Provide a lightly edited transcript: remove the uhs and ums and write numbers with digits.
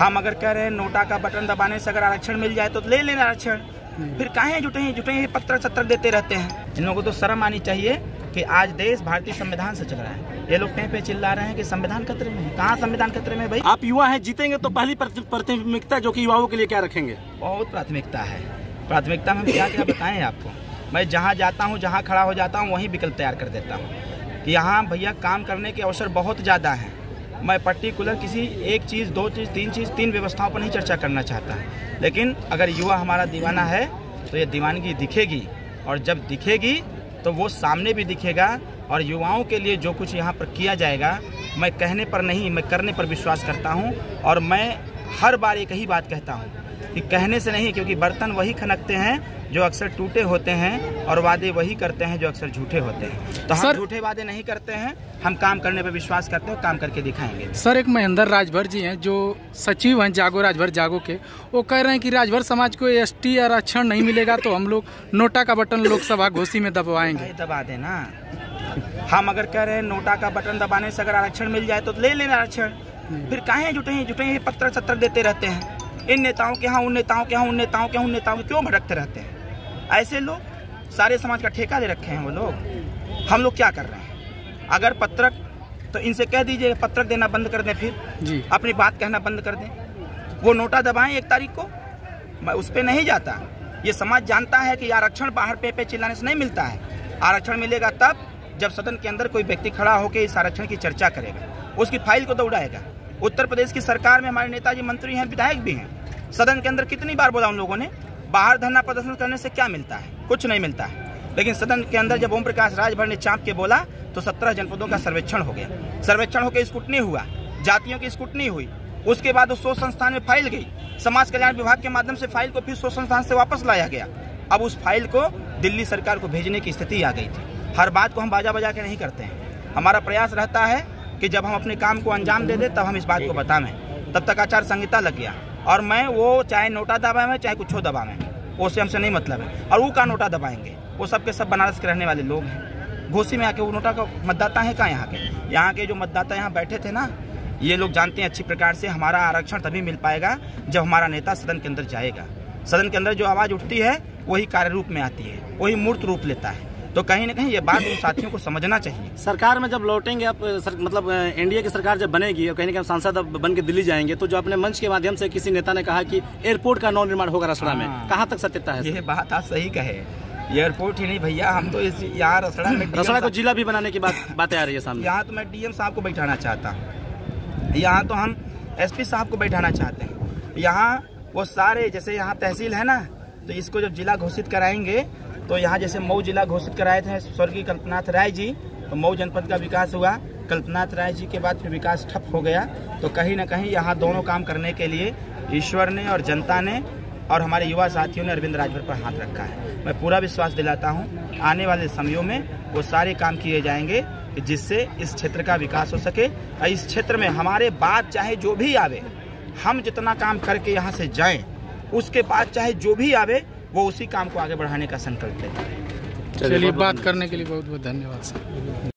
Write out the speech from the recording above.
हम अगर कह रहे हैं नोटा का बटन दबाने से अगर आरक्षण मिल जाए तो ले लेना आरक्षण, फिर काहे जुटे पत्र सत्र देते रहते हैं। इन लोगों को तो शर्म आनी चाहिए कि आज देश भारतीय संविधान से चल रहा है। ये लोग कहीं पे चिल्ला रहे हैं कि संविधान खतरे में है। कहाँ संविधान खतरे में भाई? आप युवा हैं, जीतेंगे तो पहली प्राथमिकता जो कि युवाओं के लिए क्या रखेंगे? बहुत प्राथमिकता है। प्राथमिकता में क्या क्या बताएं आपको। मैं जहाँ जाता हूँ, जहाँ खड़ा हो जाता हूँ, वहीं विकल्प तैयार कर देता हूँ कि यहाँ भैया काम करने के अवसर बहुत ज़्यादा हैं। मैं पर्टिकुलर किसी एक चीज़, दो चीज़, तीन व्यवस्थाओं पर नहीं चर्चा करना चाहता, लेकिन अगर युवा हमारा दीवाना है तो ये दीवानगी दिखेगी, और जब दिखेगी तो वो सामने भी दिखेगा। और युवाओं के लिए जो कुछ यहाँ पर किया जाएगा, मैं कहने पर नहीं, मैं करने पर विश्वास करता हूँ। और मैं हर बार एक ही बात कहता हूँ कि कहने से नहीं, क्योंकि बर्तन वही खनकते हैं जो अक्सर टूटे होते हैं, और वादे वही करते हैं जो अक्सर झूठे होते हैं। तो हम झूठे वादे नहीं करते हैं, हम काम करने पर विश्वास करते हैं, काम करके दिखाएंगे। सर, एक महेंद्र राजभर जी हैं जो सचिव हैं जागो राजभर जागो के, वो कह रहे हैं कि राजभर समाज को एसटी आरक्षण नहीं मिलेगा तो हम लोग नोटा का बटन लोकसभा घोषी में दबाएंगे। दबा देना। हम अगर कह रहे हैं नोटा का बटन दबाने से अगर आरक्षण मिल जाए तो ले लेना आरक्षण, फिर काहे जुटे पत्र सत्र देते रहते हैं। इन नेताओं के यहाँ, उन नेताओं के यहाँ, उन नेताओं के यहाँ, उन नेताओं के क्यों भटकते रहते हैं? ऐसे लोग सारे समाज का ठेका दे रखे हैं वो लोग। हम लोग क्या कर रहे हैं? अगर पत्रक, तो इनसे कह दीजिए पत्रक देना बंद कर दें, फिर जी अपनी बात कहना बंद कर दें। वो नोटा दबाएं 1 तारीख को, मैं उस पर नहीं जाता। ये समाज जानता है कि आरक्षण बाहर पे चिल्लाने से नहीं मिलता है। आरक्षण मिलेगा तब जब सदन के अंदर कोई व्यक्ति खड़ा होकर इस आरक्षण की चर्चा करेगा, उसकी फाइल को दौड़ाएगा। उत्तर प्रदेश की सरकार में हमारे नेताजी मंत्री हैं, विधायक भी हैं। सदन के अंदर कितनी बार बोला उन लोगों ने, बाहर धरना प्रदर्शन करने से क्या मिलता है? कुछ नहीं मिलता है। लेकिन सदन के अंदर जब ओम प्रकाश राजभर ने चाप के बोला तो 17 जनपदों का सर्वेक्षण हो गया। सर्वेक्षण होकर स्क्रूटनी हुआ, जातियों की स्क्रूटनी हुई। उसके बाद उस 100 संस्थान में फाइल गई, समाज कल्याण विभाग के माध्यम से फाइल को फिर 100 संस्थान से वापस लाया गया। अब उस फाइल को दिल्ली सरकार को भेजने की स्थिति आ गई थी। हर बात को हम बाजा बजा के नहीं करते हैं। हमारा प्रयास रहता है कि जब हम अपने काम को अंजाम दे दें तब हम इस बात को बताएं। तब तक आचार संहिता लग गया, और मैं वो चाहे नोटा दबाएं चाहे कुछ दबाएं, उससे हमसे नहीं मतलब है। और वो का नोटा दबाएंगे, वो सब के सब बनारस के रहने वाले लोग हैं। घोसी में आके वो नोटा का मतदाता है कहाँ? यहाँ के जो मतदाता यहाँ बैठे थे ना, ये लोग जानते हैं अच्छी प्रकार से हमारा आरक्षण तभी मिल पाएगा जब हमारा नेता सदन के अंदर जाएगा। सदन के अंदर जो आवाज़ उठती है वही कार्य रूप में आती है, वही मूर्त रूप लेता है। तो कहीं ना कहीं ये बात उन साथियों को समझना चाहिए। सरकार में जब लौटेंगे आप, मतलब एनडीए की सरकार जब बनेगी और कहीं ना कहीं सांसद बन के दिल्ली जाएंगे, तो जो अपने मंच के माध्यम से किसी नेता ने कहा कि एयरपोर्ट का नव निर्माण होगा रसड़ा में, कहाँ तक सत्यता है? ये बात आप सही कहे, एयरपोर्ट ही नहीं भैया, हम तो इस यहाँ रसड़ा को जिला भी बनाने की बातें आ रही है सामने। यहाँ तो मैं डीएम साहब को बैठाना चाहता हूँ, यहाँ तो हम एसपी साहब को बैठाना चाहते हैं। यहाँ वो सारे, जैसे यहाँ तहसील है ना, तो इसको जब जिला घोषित कराएंगे तो यहाँ जैसे मऊ जिला घोषित कराए थे स्वर्गीय कल्पनाथ राय जी, तो मऊ जनपद का विकास हुआ। कल्पनाथ राय जी के बाद फिर विकास ठप हो गया। तो कहीं ना कहीं यहाँ दोनों काम करने के लिए ईश्वर ने और जनता ने और हमारे युवा साथियों ने अरविंद राजभर पर हाथ रखा है। मैं पूरा विश्वास दिलाता हूँ आने वाले समयों में वो सारे काम किए जाएंगे जिससे इस क्षेत्र का विकास हो सके। और इस क्षेत्र में हमारे बाद चाहे जो भी आवे, हम जितना काम करके यहाँ से जाएं, उसके बाद चाहे जो भी आवे वो उसी काम को आगे बढ़ाने का संकल्प लेते हैं। चलिए, बात करने के लिए बहुत बहुत धन्यवाद सर।